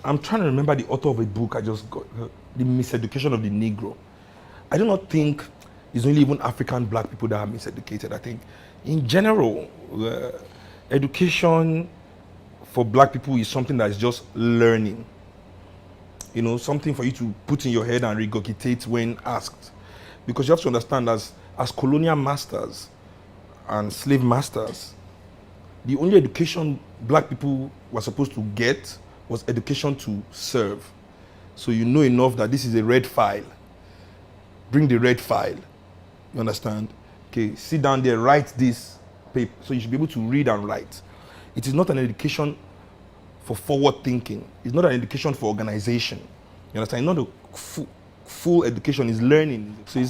I'm trying to remember the author of a book I just got, The Miseducation of the Negro. I do not think it's only even African black people that are miseducated. I think in general, education for black people is something that is just learning. You know, something for you to put in your head and regurgitate when asked. Because you have to understand, as colonial masters and slave masters, the only education black people were supposed to get was education to serve. So you know enough that this is a red file. Bring the red file. You understand? Okay, sit down there, write this paper. So you should be able to read and write. It is not an education for forward thinking. It's not an education for organization. You understand? Not a full education is learning. So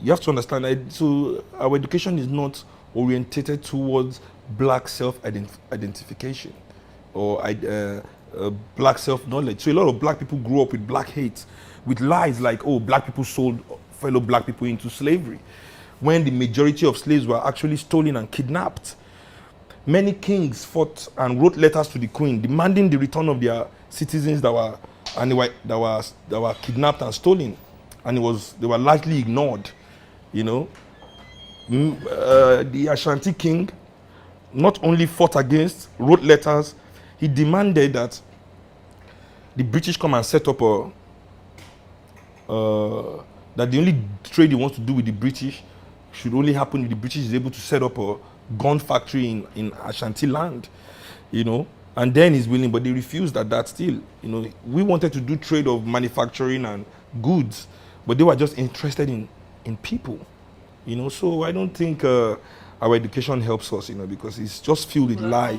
you have to understand that. So our education is not orientated towards black self-identification or black self-knowledge. So a lot of black people grew up with black hate, with lies like, oh, black people sold fellow black people into slavery, when the majority of slaves were actually stolen and kidnapped. Many kings fought and wrote letters to the queen demanding the return of their citizens that were kidnapped and stolen, and they were largely ignored. You know, the Ashanti king not only fought against, wrote letters, he demanded that the British come and set up that the only trade he wants to do with the British should only happen if the British is able to set up a gun factory in Ashanti land, you know, and then he's willing, but they refused at that still. You know, we wanted to do trade of manufacturing and goods, but they were just interested in people, you know. So I don't think our education helps us, you know, because it's just filled with lies.